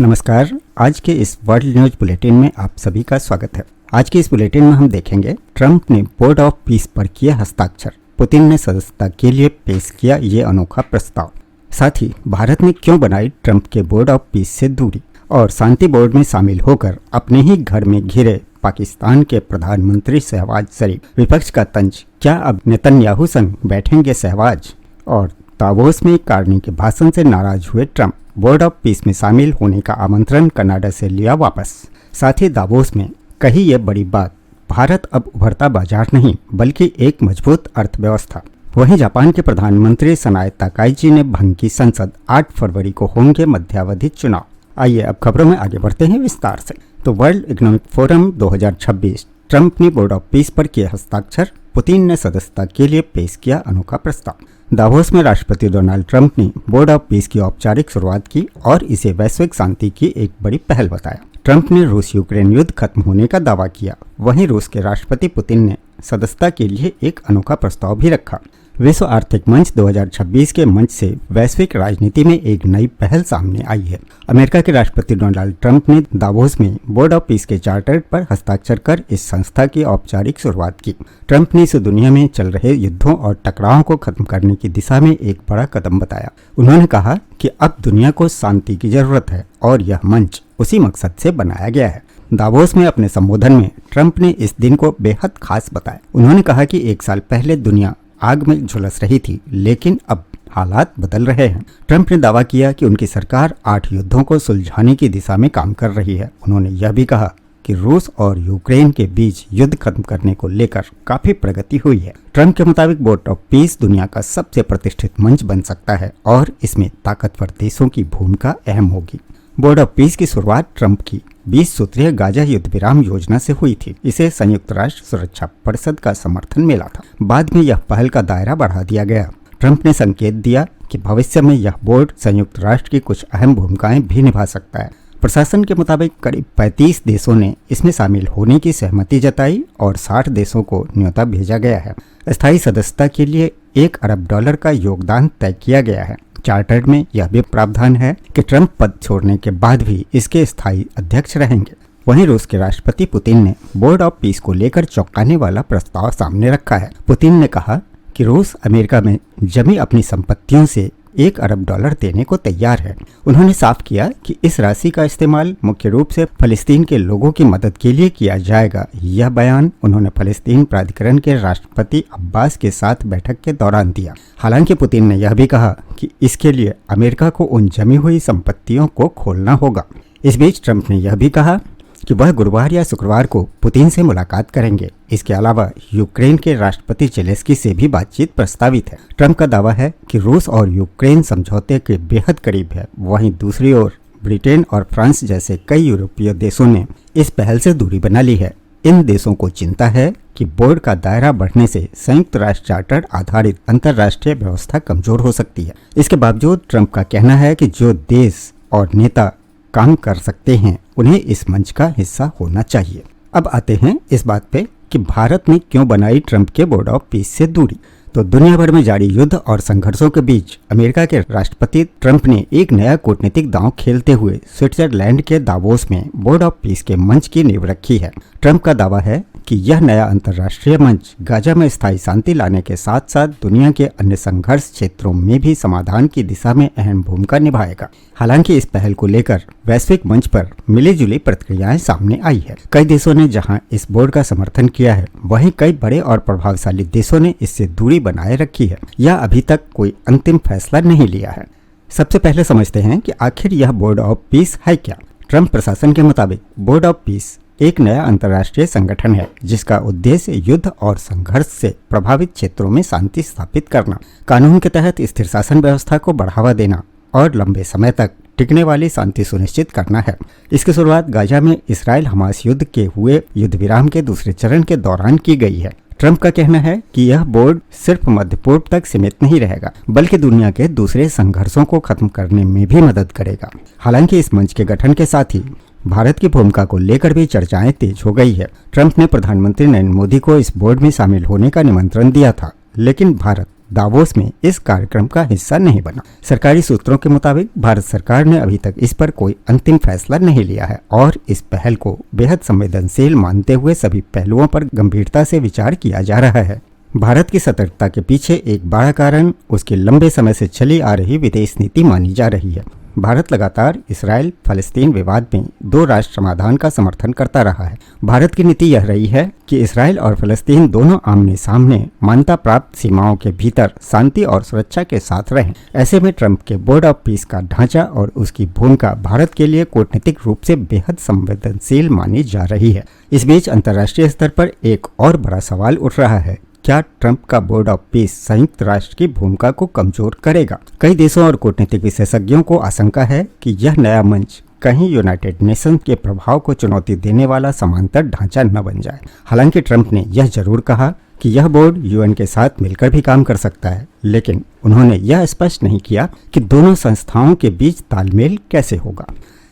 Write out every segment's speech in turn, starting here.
नमस्कार। आज के इस वर्ल्ड न्यूज बुलेटिन में आप सभी का स्वागत है। आज के इस बुलेटिन में हम देखेंगे ट्रंप ने बोर्ड ऑफ पीस पर किए हस्ताक्षर, पुतिन ने सदस्यता के लिए पेश किया ये अनोखा प्रस्ताव। साथ ही भारत ने क्यों बनाई ट्रंप के बोर्ड ऑफ पीस से दूरी, और शांति बोर्ड में शामिल होकर अपने ही घर में घिरे पाकिस्तान के प्रधानमंत्री शहबाज शरीफ, विपक्ष का तंज, क्या अब नेतन्याहू संग बैठेंगे शहबाज, और दावोस में कार्नी के भाषण से नाराज हुए ट्रंप, बोर्ड ऑफ पीस में शामिल होने का आमंत्रण कनाडा से लिया वापस। साथ ही दावोस में कही ये बड़ी बात, भारत अब उभरता बाजार नहीं बल्कि एक मजबूत अर्थव्यवस्था। वहीं जापान के प्रधानमंत्री सनाए ताकाइची ने भंग की संसद, 8 फरवरी को होंगे मध्यावधि चुनाव। आइए अब खबरों में आगे बढ़ते हैं विस्तार से। तो वर्ल्ड इकोनॉमिक फोरम 2026, ट्रंप ने बोर्ड ऑफ पीस पर किए हस्ताक्षर, पुतिन ने सदस्यता के लिए पेश किया अनोखा प्रस्ताव। दावोस में राष्ट्रपति डोनाल्ड ट्रंप ने बोर्ड ऑफ पीस की औपचारिक शुरुआत की और इसे वैश्विक शांति की एक बड़ी पहल बताया। ट्रंप ने रूस यूक्रेन युद्ध खत्म होने का दावा किया। वहीं रूस के राष्ट्रपति पुतिन ने सदस्यता के लिए एक अनोखा प्रस्ताव भी रखा। विश्व आर्थिक मंच 2026 के मंच से वैश्विक राजनीति में एक नई पहल सामने आई है। अमेरिका के राष्ट्रपति डोनाल्ड ट्रंप ने दावोस में बोर्ड ऑफ पीस के चार्टर पर हस्ताक्षर कर इस संस्था की औपचारिक शुरुआत की। ट्रंप ने इसे दुनिया में चल रहे युद्धों और टकरावों को खत्म करने की दिशा में एक बड़ा कदम बताया। उन्होंने कहा कि अब दुनिया को शांति की जरूरत है और यह मंच उसी मकसद से बनाया गया है। दावोस में अपने संबोधन में ट्रंप ने इस दिन को बेहद खास बताया। उन्होंने कहा कि 1 साल पहले दुनिया आग में झुलस रही थी, लेकिन अब हालात बदल रहे हैं। ट्रंप ने दावा किया कि उनकी सरकार 8 युद्धों को सुलझाने की दिशा में काम कर रही है। उन्होंने यह भी कहा कि रूस और यूक्रेन के बीच युद्ध खत्म करने को लेकर काफी प्रगति हुई है। ट्रंप के मुताबिक बोर्ड ऑफ पीस दुनिया का सबसे प्रतिष्ठित मंच बन सकता है और इसमें ताकतवर देशों की भूमिका अहम होगी। बोर्ड ऑफ पीस की शुरुआत ट्रंप की 20 सूत्रीय गाजा युद्ध विराम योजना से हुई थी। इसे संयुक्त राष्ट्र सुरक्षा परिषद का समर्थन मिला था। बाद में यह पहल का दायरा बढ़ा दिया गया। ट्रंप ने संकेत दिया कि भविष्य में यह बोर्ड संयुक्त राष्ट्र की कुछ अहम भूमिकाएं भी निभा सकता है। प्रशासन के मुताबिक करीब 35 देशों ने इसमें शामिल होने की सहमति जताई और 60 देशों को न्योता भेजा गया है। अस्थायी सदस्यता के लिए $1 अरब का योगदान तय किया गया है। चार्टर में यह भी प्रावधान है कि ट्रंप पद छोड़ने के बाद भी इसके स्थायी अध्यक्ष रहेंगे। वहीं रूस के राष्ट्रपति पुतिन ने बोर्ड ऑफ पीस को लेकर चौंकाने वाला प्रस्ताव सामने रखा है। पुतिन ने कहा कि रूस अमेरिका में जमी अपनी संपत्तियों से $1 अरब देने को तैयार है। उन्होंने साफ किया कि इस राशि का इस्तेमाल मुख्य रूप से फलस्तीन के लोगों की मदद के लिए किया जाएगा। यह बयान उन्होंने फलस्तीन प्राधिकरण के राष्ट्रपति अब्बास के साथ बैठक के दौरान दिया। हालांकि पुतिन ने यह भी कहा कि इसके लिए अमेरिका को उन जमी हुई संपत्तियों को खोलना होगा। इस बीच ट्रंप ने यह भी कहा कि वह गुरुवार या शुक्रवार को पुतिन से मुलाकात करेंगे। इसके अलावा यूक्रेन के राष्ट्रपति जेलेंस्की से भी बातचीत प्रस्तावित है। ट्रंप का दावा है कि रूस और यूक्रेन समझौते के बेहद करीब है। वहीं दूसरी ओर ब्रिटेन और फ्रांस जैसे कई यूरोपीय देशों ने इस पहल से दूरी बना ली है। इन देशों को चिंता है कि बोर्ड का दायरा बढ़ने से संयुक्त राष्ट्र चार्टर आधारित अंतर्राष्ट्रीय व्यवस्था कमजोर हो सकती है। इसके बावजूद ट्रंप का कहना है कि जो देश और नेता काम कर सकते हैं उन्हें इस मंच का हिस्सा होना चाहिए। अब आते हैं इस बात पे कि भारत ने क्यों बनाई ट्रंप के बोर्ड ऑफ पीस से दूरी। तो दुनिया भर में जारी युद्ध और संघर्षों के बीच अमेरिका के राष्ट्रपति ट्रंप ने एक नया कूटनीतिक दांव खेलते हुए स्विट्जरलैंड के दावोस में बोर्ड ऑफ पीस के मंच की नींव रखी है। ट्रंप का दावा है कि यह नया अंतर्राष्ट्रीय मंच गाजा में स्थायी शांति लाने के साथ साथ दुनिया के अन्य संघर्ष क्षेत्रों में भी समाधान की दिशा में अहम भूमिका निभाएगा। हालांकि इस पहल को लेकर वैश्विक मंच पर मिली-जुली प्रतिक्रियाएं सामने आई है। कई देशों ने जहां इस बोर्ड का समर्थन किया है, वहीं कई बड़े और प्रभावशाली देशों ने इससे दूरी बनाए रखी है या अभी तक कोई अंतिम फैसला नहीं लिया है। सबसे पहले समझते हैं कि आखिर यह बोर्ड ऑफ पीस है क्या। ट्रंप प्रशासन के मुताबिक बोर्ड ऑफ पीस एक नया अंतर्राष्ट्रीय संगठन है जिसका उद्देश्य युद्ध और संघर्ष से प्रभावित क्षेत्रों में शांति स्थापित करना, कानून के तहत स्थिर शासन व्यवस्था को बढ़ावा देना और लंबे समय तक टिकने वाली शांति सुनिश्चित करना है। इसकी शुरुआत गाजा में इसराइल हमास युद्ध के हुए युद्ध विराम के दूसरे चरण के दौरान की गई है। ट्रंप का कहना है कि यह बोर्ड सिर्फ मध्य पूर्व तक सीमित नहीं रहेगा बल्कि दुनिया के दूसरे संघर्षों को खत्म करने में भी मदद करेगा। हालांकि इस मंच के गठन के साथ ही भारत की भूमिका को लेकर भी चर्चाएं तेज हो गई है। ट्रंप ने प्रधानमंत्री नरेंद्र मोदी को इस बोर्ड में शामिल होने का निमंत्रण दिया था, लेकिन भारत दावोस में इस कार्यक्रम का हिस्सा नहीं बना। सरकारी सूत्रों के मुताबिक भारत सरकार ने अभी तक इस पर कोई अंतिम फैसला नहीं लिया है और इस पहल को बेहद संवेदनशील मानते हुए सभी पहलुओं पर गंभीरता से विचार किया जा रहा है। भारत की सतर्कता के पीछे एक बड़ा कारण उसकी लंबे समय से चली आ रही विदेश नीति मानी जा रही है। भारत लगातार इसराइल फलस्तीन विवाद में दो राष्ट्र समाधान का समर्थन करता रहा है। भारत की नीति यह रही है कि इसराइल और फलस्तीन दोनों आमने सामने मान्यता प्राप्त सीमाओं के भीतर शांति और सुरक्षा के साथ रहें। ऐसे में ट्रंप के बोर्ड ऑफ पीस का ढांचा और उसकी भूमिका भारत के लिए कूटनीतिक रूप से बेहद संवेदनशील मानी जा रही है। इस बीच अंतर्राष्ट्रीय स्तर पर एक और बड़ा सवाल उठ रहा है, क्या ट्रंप का बोर्ड ऑफ पीस संयुक्त राष्ट्र की भूमिका को कमजोर करेगा? कई देशों और कूटनीतिक विशेषज्ञों को आशंका है कि यह नया मंच कहीं यूनाइटेड नेशन के प्रभाव को चुनौती देने वाला समांतर ढांचा न बन जाए। हालांकि ट्रंप ने यह जरूर कहा कि यह बोर्ड यूएन के साथ मिलकर भी काम कर सकता है, लेकिन उन्होंने यह स्पष्ट नहीं किया कि दोनों संस्थाओं के बीच तालमेल कैसे होगा।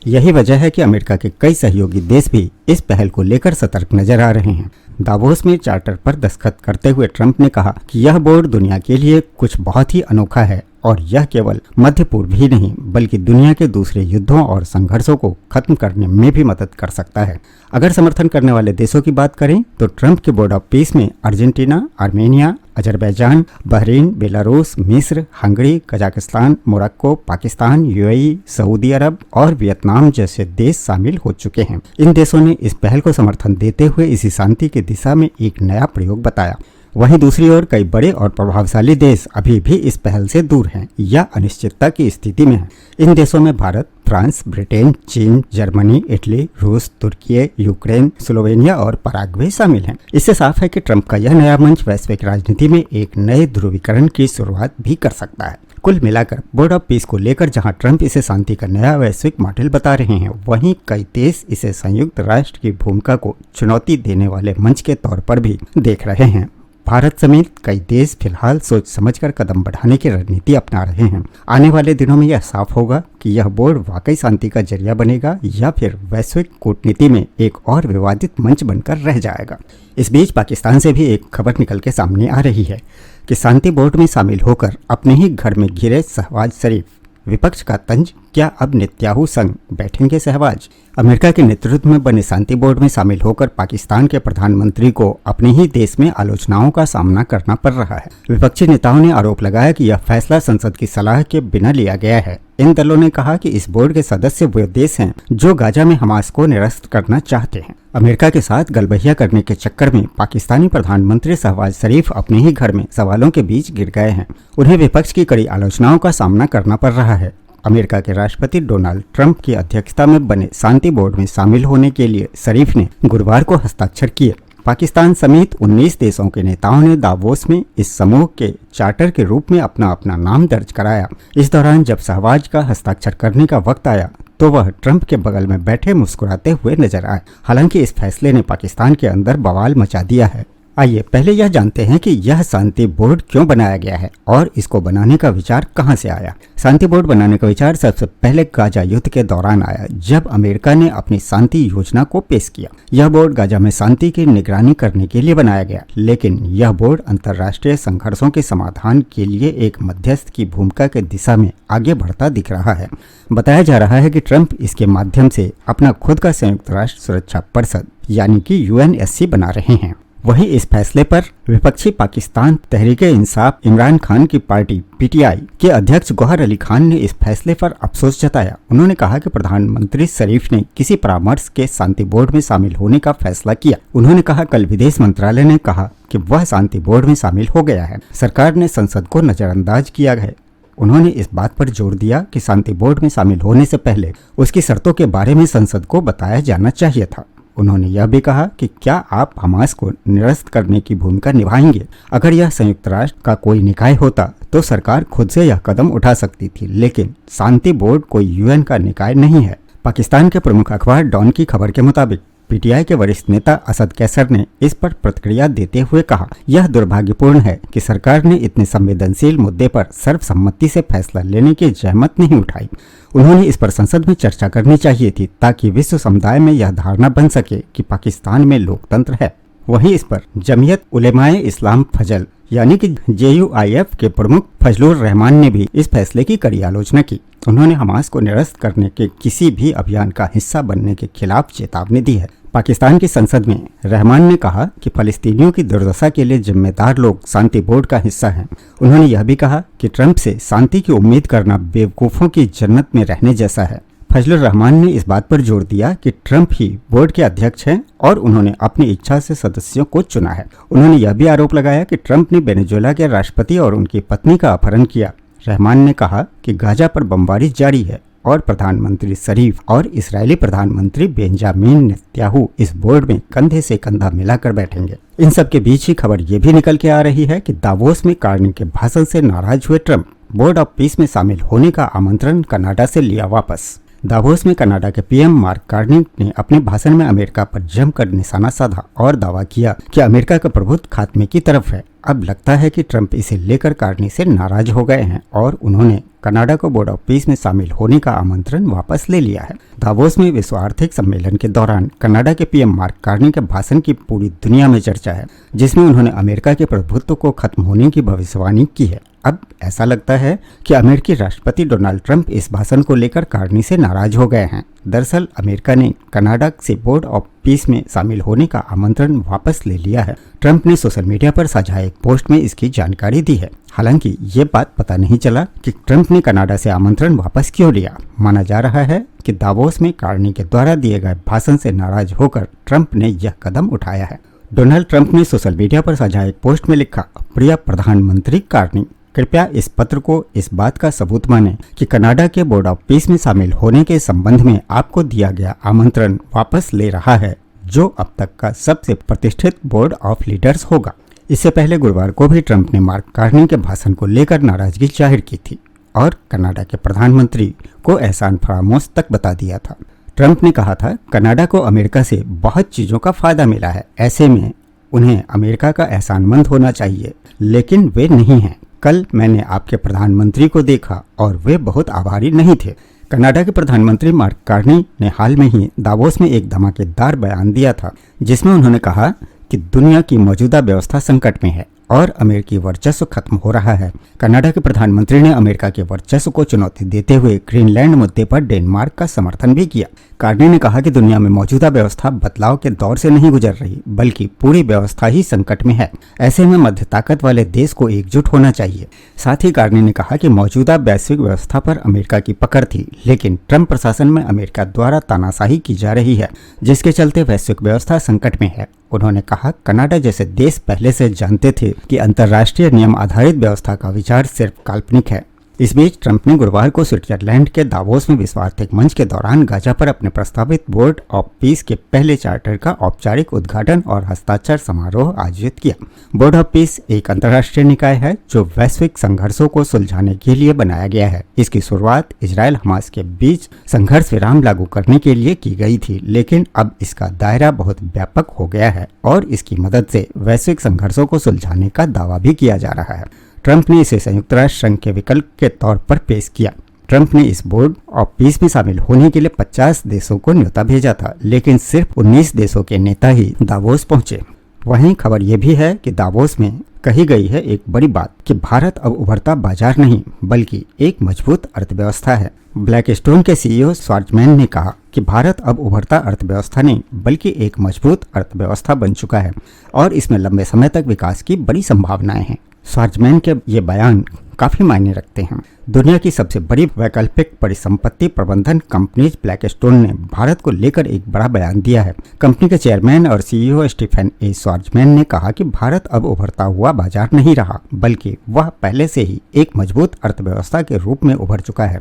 यही वजह है कि अमेरिका के कई सहयोगी देश भी इस पहल को लेकर सतर्क नजर आ रहे हैं। दावोस में चार्टर पर दस्तखत करते हुए ट्रंप ने कहा कि यह बोर्ड दुनिया के लिए कुछ बहुत ही अनोखा है और यह केवल मध्य पूर्व ही नहीं बल्कि दुनिया के दूसरे युद्धों और संघर्षों को खत्म करने में भी मदद कर सकता है। अगर समर्थन करने वाले देशों की बात करें तो ट्रंप के बोर्ड ऑफ पीस में Argentina, Armenia, Azerbaijan, Bahrain, Belarus, मिस्र, Hungary, Kazakhstan, Morocco, Pakistan, UAE, Saudi अरब और वियतनाम जैसे देश शामिल हो चुके हैं। इन देशों ने इस पहल को समर्थन देते हुए इसी शांति की दिशा में एक नया प्रयोग बताया। वहीं दूसरी ओर कई बड़े और प्रभावशाली देश अभी भी इस पहल से दूर हैं या अनिश्चितता की स्थिति में हैं। इन देशों में भारत, फ्रांस, ब्रिटेन, चीन, जर्मनी, इटली, रूस, तुर्की, यूक्रेन, स्लोवेनिया और पराग्वे शामिल हैं। इससे साफ है कि ट्रंप का यह नया मंच वैश्विक राजनीति में एक नए ध्रुवीकरण की शुरुआत भी कर सकता है। कुल मिलाकर बोर्ड ऑफ पीस को लेकर जहां ट्रंप इसे शांति का नया वैश्विक मॉडल बता रहे हैं, वहीं कई देश इसे संयुक्त राष्ट्र की भूमिका को चुनौती देने वाले मंच के तौर पर भी देख रहे हैं। भारत समेत कई देश फिलहाल सोच समझकर कदम बढ़ाने की रणनीति अपना रहे हैं। आने वाले दिनों में यह साफ होगा कि यह बोर्ड वाकई शांति का जरिया बनेगा या फिर वैश्विक कूटनीति में एक और विवादित मंच बनकर रह जाएगा। इस बीच पाकिस्तान से भी एक खबर निकल के सामने आ रही है कि शांति बोर्ड में शामिल होकर अपने ही घर में घिरे शहबाज शरीफ, विपक्ष का तंज, क्या अब नेतन्याहू संग बैठेंगे शहबाज? अमेरिका के नेतृत्व में बने शांति बोर्ड में शामिल होकर पाकिस्तान के प्रधानमंत्री को अपने ही देश में आलोचनाओं का सामना करना पड़ रहा है। विपक्षी नेताओं ने आरोप लगाया कि यह फैसला संसद की सलाह के बिना लिया गया है। इन दलों ने कहा कि इस बोर्ड के सदस्य वे देश हैं जो गाजा में हमास को निरस्त करना चाहते हैं। अमेरिका के साथ गलबहिया करने के चक्कर में पाकिस्तानी प्रधानमंत्री शहबाज शरीफ अपने ही घर में सवालों के बीच गिर गए हैं। उन्हें विपक्ष की कड़ी आलोचनाओं का सामना करना पड़ रहा है। अमेरिका के राष्ट्रपति डोनाल्ड ट्रंप की अध्यक्षता में बने शांति बोर्ड में शामिल होने के लिए शरीफ ने गुरुवार को हस्ताक्षर किए। पाकिस्तान समेत 19 देशों के नेताओं ने दावोस में इस समूह के चार्टर के रूप में अपना अपना नाम दर्ज कराया। इस दौरान जब शहबाज का हस्ताक्षर करने का वक्त आया तो वह ट्रंप के बगल में बैठे मुस्कुराते हुए नजर आए। हालांकि इस फैसले ने पाकिस्तान के अंदर बवाल मचा दिया है। आइए पहले यह जानते हैं कि यह शांति बोर्ड क्यों बनाया गया है और इसको बनाने का विचार कहां से आया। शांति बोर्ड बनाने का विचार सबसे पहले गाजा युद्ध के दौरान आया, जब अमेरिका ने अपनी शांति योजना को पेश किया। यह बोर्ड गाजा में शांति की निगरानी करने के लिए बनाया गया, लेकिन यह बोर्ड अंतर्राष्ट्रीय संघर्षों के समाधान के लिए एक मध्यस्थ की भूमिका के दिशा में आगे बढ़ता दिख रहा है। बताया जा रहा है कि ट्रंप इसके माध्यम से अपना खुद का संयुक्त राष्ट्र सुरक्षा परिषद यानी कि यूएनएससी बना रहे हैं। वहीं इस फैसले पर विपक्षी पाकिस्तान तहरीक-ए-इंसाफ इमरान खान की पार्टी पीटीआई के अध्यक्ष गौहर अली खान ने इस फैसले पर अफसोस जताया। उन्होंने कहा कि प्रधानमंत्री शरीफ ने किसी परामर्श के शांति बोर्ड में शामिल होने का फैसला किया। उन्होंने कहा, कल विदेश मंत्रालय ने कहा कि वह शांति बोर्ड में शामिल हो गया है। सरकार ने संसद को नजरअंदाज किया है। उन्होंने इस बात पर जोर दिया कि शांति बोर्ड में शामिल होने से पहले उसकी शर्तों के बारे में संसद को बताया जाना चाहिए था। उन्होंने यह भी कहा कि क्या आप हमास को निरस्त करने की भूमिका निभाएंगे? अगर यह संयुक्त राष्ट्र का कोई निकाय होता तो सरकार खुद से यह कदम उठा सकती थी, लेकिन शांति बोर्ड कोई यूएन का निकाय नहीं है। पाकिस्तान के प्रमुख अखबार डॉन की खबर के मुताबिक पीटीआई के वरिष्ठ नेता असद कैसर ने इस पर प्रतिक्रिया देते हुए कहा, यह दुर्भाग्यपूर्ण है कि सरकार ने इतने संवेदनशील मुद्दे पर सर्वसम्मति से फैसला लेने की जहमत नहीं उठाई। उन्होंने इस पर संसद में चर्चा करनी चाहिए थी ताकि विश्व समुदाय में यह धारणा बन सके कि पाकिस्तान में लोकतंत्र है। वहीं इस पर जमीयत उलेमाए इस्लाम फजल यानी कि JUIF के प्रमुख फजलुर रहमान ने भी इस फैसले की कड़ी आलोचना की। उन्होंने हमास को निरस्त करने के किसी भी अभियान का हिस्सा बनने के खिलाफ चेतावनी दी है। पाकिस्तान की संसद में रहमान ने कहा कि फलस्तीनियों की दुर्दशा के लिए जिम्मेदार लोग शांति बोर्ड का हिस्सा हैं। उन्होंने यह भी कहा कि ट्रंप से शांति की उम्मीद करना बेवकूफ़ों की जन्नत में रहने जैसा है। फजलुर रहमान ने इस बात पर जोर दिया कि ट्रंप ही बोर्ड के अध्यक्ष हैं और उन्होंने अपनी इच्छा से सदस्यों को चुना है। उन्होंने यह भी आरोप लगाया कि ट्रंप ने वेनेजुएला के राष्ट्रपति और उनकी पत्नी का अपहरण किया। रहमान ने कहा कि गाजा पर बमबारी जारी है और प्रधानमंत्री शरीफ और इस्राएली प्रधानमंत्री बेंजामिन नेतन्याहू इस बोर्ड में कंधे से कंधा मिलाकर बैठेंगे। इन सब के बीच ही खबर ये भी निकल के आ रही है कि दावोस में कार्नी के भाषण से नाराज हुए ट्रंप बोर्ड ऑफ पीस में शामिल होने का आमंत्रण कनाडा से लिया वापस। दावोस में कनाडा के PM मार्क कार्नी ने अपने भाषण में अमेरिका पर जमकर निशाना साधा और दावा किया कि अमेरिका का प्रभुत्व खात्मे की तरफ है। अब लगता है कि ट्रंप इसे लेकर कार्नी से नाराज हो गए हैं और उन्होंने कनाडा को बोर्ड ऑफ पीस में शामिल होने का आमंत्रण वापस ले लिया है। दावोस में विश्व आर्थिक सम्मेलन के दौरान कनाडा के PM मार्क कार्नी के भाषण की पूरी दुनिया में चर्चा है, जिसमें उन्होंने अमेरिका के प्रभुत्व को खत्म होने की भविष्यवाणी की है। अब ऐसा लगता है कि अमेरिकी राष्ट्रपति डोनाल्ड ट्रंप इस भाषण को लेकर कार्नी से नाराज हो गए हैं। दरअसल अमेरिका ने कनाडा से बोर्ड ऑफ पीस में शामिल होने का आमंत्रण वापस ले लिया है। ट्रंप ने सोशल मीडिया पर साझा एक पोस्ट में इसकी जानकारी दी है। हालांकि ये बात पता नहीं चला कि ट्रंप ने कनाडा से आमंत्रण वापस क्यों लिया। माना जा रहा है कि दावोस में कार्नी के द्वारा दिए गए भाषण से नाराज होकर ट्रंप ने यह कदम उठाया है। डोनाल्ड ट्रंप ने सोशल मीडिया पर साझा एक पोस्ट में लिखा, प्रिय प्रधानमंत्री कार्नी, कृपया इस पत्र को इस बात का सबूत माने कि कनाडा के बोर्ड ऑफ पीस में शामिल होने के संबंध में आपको दिया गया आमंत्रण वापस ले रहा है, जो अब तक का सबसे प्रतिष्ठित बोर्ड ऑफ लीडर्स होगा। इससे पहले गुरुवार को भी ट्रंप ने मार्क कार्नी के भाषण को लेकर नाराजगी जाहिर की थी और कनाडा के प्रधानमंत्री को एहसान फरामोश तक बता दिया था। ट्रंप ने कहा था, कनाडा को अमेरिका से बहुत चीजों का फायदा मिला है, ऐसे में उन्हें अमेरिका का एहसानमंद होना चाहिए, लेकिन वे नहीं हैं। कल मैंने आपके प्रधानमंत्री को देखा और वे बहुत आभारी नहीं थे। कनाडा के प्रधानमंत्री मार्क कार्नी ने हाल में ही दावोस में एक धमाकेदार बयान दिया था, जिसमें उन्होंने कहा कि दुनिया की मौजूदा व्यवस्था संकट में है और अमेरिकी वर्चस्व खत्म हो रहा है। कनाडा के प्रधानमंत्री ने अमेरिका के वर्चस्व को चुनौती देते हुए ग्रीनलैंड मुद्दे पर डेनमार्क का समर्थन भी किया। कार्नी ने कहा कि दुनिया में मौजूदा व्यवस्था बदलाव के दौर से नहीं गुजर रही, बल्कि पूरी व्यवस्था ही संकट में है। ऐसे में मध्य ताकत वाले देश को एकजुट होना चाहिए। साथ ही कार्नी ने कहा कि मौजूदा वैश्विक व्यवस्था पर अमेरिका की पकड़ थी, लेकिन ट्रंप प्रशासन में अमेरिका द्वारा तानाशाही की जा रही है, जिसके चलते वैश्विक व्यवस्था संकट में है। उन्होंने कहा, कनाडा जैसे देश पहले से जानते थे कि अंतर्राष्ट्रीय नियम आधारित व्यवस्था का विचार सिर्फ काल्पनिक है। इस बीच ट्रंप ने गुरुवार को स्विट्जरलैंड के दावोस में विश्व आर्थिक मंच के दौरान गाजा पर अपने प्रस्तावित बोर्ड ऑफ पीस के पहले चार्टर का औपचारिक उद्घाटन और हस्ताक्षर समारोह आयोजित किया। बोर्ड ऑफ पीस एक अंतर्राष्ट्रीय निकाय है जो वैश्विक संघर्षों को सुलझाने के लिए बनाया गया है। इसकी शुरुआत इजराइल हमास के बीच संघर्ष विराम लागू करने के लिए की गई थी, लेकिन अब इसका दायरा बहुत व्यापक हो गया है और इसकी मदद से वैश्विक संघर्षों को सुलझाने का दावा भी किया जा रहा है। ट्रंप ने इसे संयुक्त राष्ट्र संघ के विकल्प के तौर पर पेश किया। ट्रंप ने इस बोर्ड ऑफ पीस में शामिल होने के लिए 50 देशों को न्योता भेजा था, लेकिन सिर्फ 19 देशों के नेता ही दावोस पहुंचे। वहीं खबर यह भी है कि दावोस में कही गई है एक बड़ी बात कि भारत अब उभरता बाजार नहीं बल्कि एक मजबूत अर्थव्यवस्था है। ब्लैकस्टोन के CEO स्वार्जमैन ने कहा कि भारत अब उभरता अर्थव्यवस्था नहीं बल्कि एक मजबूत अर्थव्यवस्था बन चुका है और इसमें लंबे समय तक विकास की बड़ी संभावनाएं हैं। स्वार्जमैन के ये बयान काफी मायने रखते हैं। दुनिया की सबसे बड़ी वैकल्पिक परिसंपत्ति प्रबंधन कंपनी ब्लैकस्टोन ने भारत को लेकर एक बड़ा बयान दिया है। कंपनी के चेयरमैन और CEO स्टीफन ए स्वार्जमैन ने कहा कि भारत अब उभरता हुआ बाजार नहीं रहा बल्कि वह पहले से ही एक मजबूत अर्थव्यवस्था के रूप में उभर चुका है।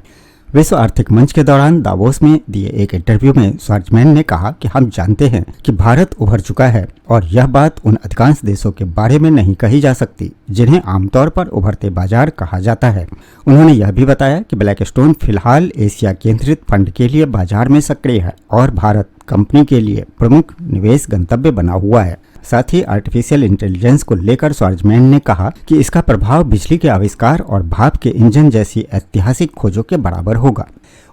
विश्व आर्थिक मंच के दौरान दावोस में दिए एक इंटरव्यू में स्वार्जमैन ने कहा कि हम जानते हैं कि भारत उभर चुका है और यह बात उन अधिकांश देशों के बारे में नहीं कही जा सकती जिन्हें आमतौर पर उभरते बाजार कहा जाता है। उन्होंने यह भी बताया कि ब्लैकस्टोन फिलहाल एशिया केंद्रित फंड के लिए बाजार में सक्रिय है और भारत कंपनी के लिए प्रमुख निवेश गंतव्य बना हुआ है। साथ ही आर्टिफिशियल इंटेलिजेंस को लेकर स्वार्जमैन ने कहा कि इसका प्रभाव बिजली के आविष्कार और भाप के इंजन जैसी ऐतिहासिक खोजों के बराबर होगा।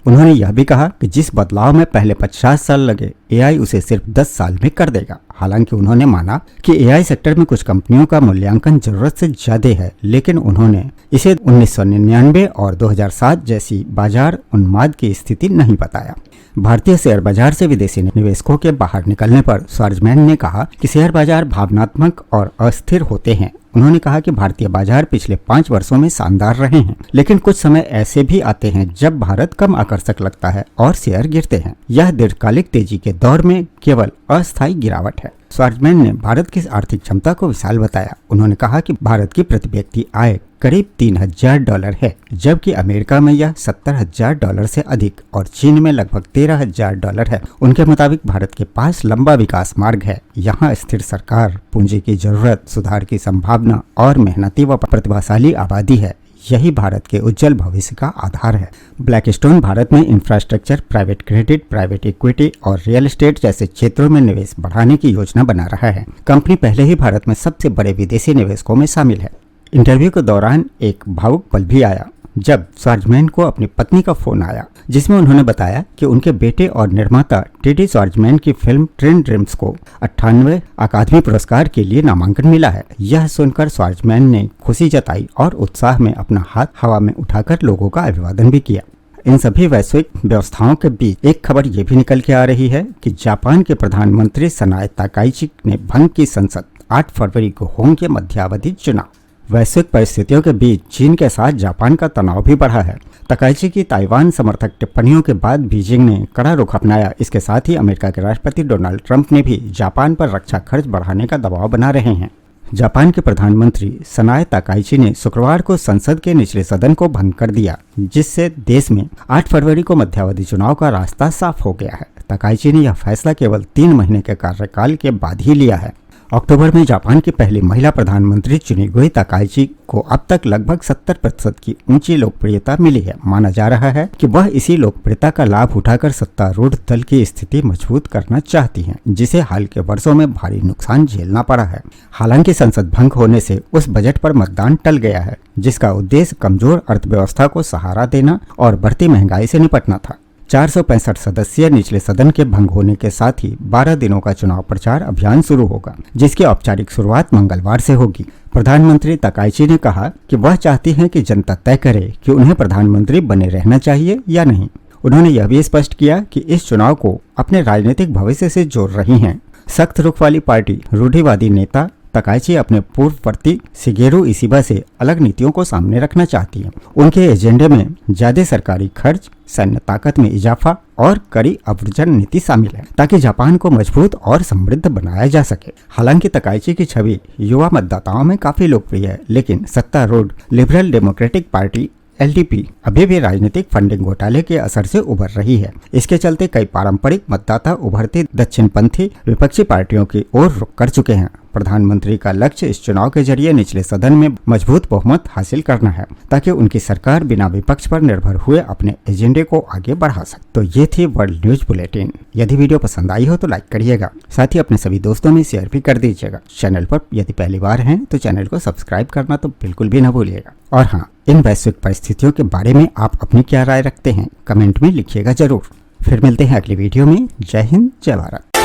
उन्होंने यह भी कहा कि जिस बदलाव में पहले 50 साल लगे, एआई उसे सिर्फ 10 साल में कर देगा। हालांकि उन्होंने माना कि एआई सेक्टर में कुछ कंपनियों का मूल्यांकन जरूरत से ज्यादा है, लेकिन उन्होंने इसे 1999 और 2007 जैसी बाजार उन्माद की स्थिति नहीं बताया। भारतीय शेयर बाजार से विदेशी निवेशकों के बाहर निकलने पर स्वार्जमैन ने कहा कि शेयर बाजार भावनात्मक और अस्थिर होते हैं। उन्होंने कहा कि भारतीय बाजार पिछले 5 वर्षों में शानदार रहे हैं, लेकिन कुछ समय ऐसे भी आते हैं जब भारत कम आकर्षक लगता है और शेयर गिरते हैं। यह दीर्घकालिक तेजी के दौर में केवल अस्थायी गिरावट है। स्वार्जमैन ने भारत की आर्थिक क्षमता को विशाल बताया। उन्होंने कहा कि भारत की प्रति व्यक्ति आय करीब $3,000 है, जबकि अमेरिका में यह $70,000 से अधिक और चीन में लगभग $13,000 है। उनके मुताबिक भारत के पास लंबा विकास मार्ग है। यहाँ स्थिर सरकार, पूंजी की जरूरत, सुधार की संभावना और मेहनती व प्रतिभाशाली आबादी है। यही भारत के उज्जवल भविष्य का आधार है। ब्लैकस्टोन भारत में infrastructure, private credit, private equity और रियल एस्टेट जैसे क्षेत्रों में निवेश बढ़ाने की योजना बना रहा है। कंपनी पहले ही भारत में सबसे बड़े विदेशी निवेशकों में शामिल है। इंटरव्यू के दौरान एक भावुक पल भी आया जब स्वार्जमैन को अपनी पत्नी का फोन आया, जिसमें उन्होंने बताया कि उनके बेटे और निर्माता टेडी स्वार्जमैन की फिल्म ट्रेन ड्रीम्स को 98वें अकादमी पुरस्कार के लिए नामांकन मिला है। यह सुनकर स्वार्जमैन ने खुशी जताई और उत्साह में अपना हाथ हवा में उठाकर लोगों का अभिवादन भी किया। इन सभी वैश्विक व्यवस्थाओं के बीच एक खबर ये भी निकल के आ रही है कि जापान के प्रधानमंत्री सनाए ताकाइची ने भंग की संसद। 8 फरवरी को होंगे मध्यावधि चुनाव। वैश्विक परिस्थितियों के बीच चीन के साथ जापान का तनाव भी बढ़ा है। ताकाइची की ताइवान समर्थक टिप्पणियों के बाद बीजिंग ने कड़ा रुख अपनाया। इसके साथ ही अमेरिका के राष्ट्रपति डोनाल्ड ट्रंप ने भी जापान पर रक्षा खर्च बढ़ाने का दबाव बना रहे हैं। जापान के प्रधानमंत्री सनाए ताकाइची ने शुक्रवार को संसद के निचले सदन को भंग कर दिया, जिससे देश में 8 फरवरी को मध्यावधि चुनाव का रास्ता साफ हो गया है। ताकाइची ने यह फैसला केवल 3 महीने के कार्यकाल के बाद ही लिया है। अक्टूबर में जापान की पहली महिला प्रधानमंत्री चुनी गई ताकाइची को अब तक लगभग 70% की ऊंची लोकप्रियता मिली है। माना जा रहा है कि वह इसी लोकप्रियता का लाभ उठाकर सत्तारूढ़ दल की स्थिति मजबूत करना चाहती हैं, जिसे हाल के वर्षों में भारी नुकसान झेलना पड़ा है। हालांकि संसद भंग होने से उस बजट पर मतदान टल गया है, जिसका उद्देश्य कमजोर अर्थव्यवस्था को सहारा देना और बढ़ती महंगाई से निपटना था। 465 सदस्यीय निचले सदन के भंग होने के साथ ही 12 दिनों का चुनाव प्रचार अभियान शुरू होगा, जिसकी औपचारिक शुरुआत मंगलवार से होगी। प्रधानमंत्री ताकाइची ने कहा कि वह चाहती हैं कि जनता तय करे कि उन्हें प्रधानमंत्री बने रहना चाहिए या नहीं। उन्होंने यह भी स्पष्ट किया कि इस चुनाव को अपने राजनीतिक भविष्य से जोड़ रही हैं। सख्त रुख वाली पार्टी रूढ़िवादी नेता ताकाइची अपने पूर्ववर्ती शिगेरू इशिबा से अलग नीतियों को सामने रखना चाहती है। उनके एजेंडे में ज्यादा सरकारी खर्च, सैन्य ताकत में इजाफा और कड़ी आवर्जन नीति शामिल है, ताकि जापान को मजबूत और समृद्ध बनाया जा सके। हालांकि ताकाइची की छवि युवा मतदाताओं में काफी लोकप्रिय है, लेकिन सत्तारूढ़ लिबरल डेमोक्रेटिक पार्टी LDP अभी भी राजनीतिक फंडिंग घोटाले के असर से उभर रही है। इसके चलते कई पारंपरिक मतदाता उभरती दक्षिणपंथी विपक्षी पार्टियों की ओर रुख कर चुके हैं। प्रधानमंत्री का लक्ष्य इस चुनाव के जरिए निचले सदन में मजबूत बहुमत हासिल करना है, ताकि उनकी सरकार बिना विपक्ष पर निर्भर हुए अपने एजेंडे को आगे बढ़ा सके। तो ये थी वर्ल्ड न्यूज बुलेटिन। यदि वीडियो पसंद आई हो तो लाइक करिएगा, साथ ही अपने सभी दोस्तों में शेयर भी कर दीजिएगा। चैनल पर यदि पहली बार हैं तो चैनल को सब्सक्राइब करना तो बिल्कुल भी न भूलिएगा। और हाँ, इन वैश्विक परिस्थितियों के बारे में आप अपनी क्या राय रखते हैं, कमेंट में लिखिएगा जरूर। फिर मिलते हैं अगली वीडियो में। जय हिंद, जय भारत।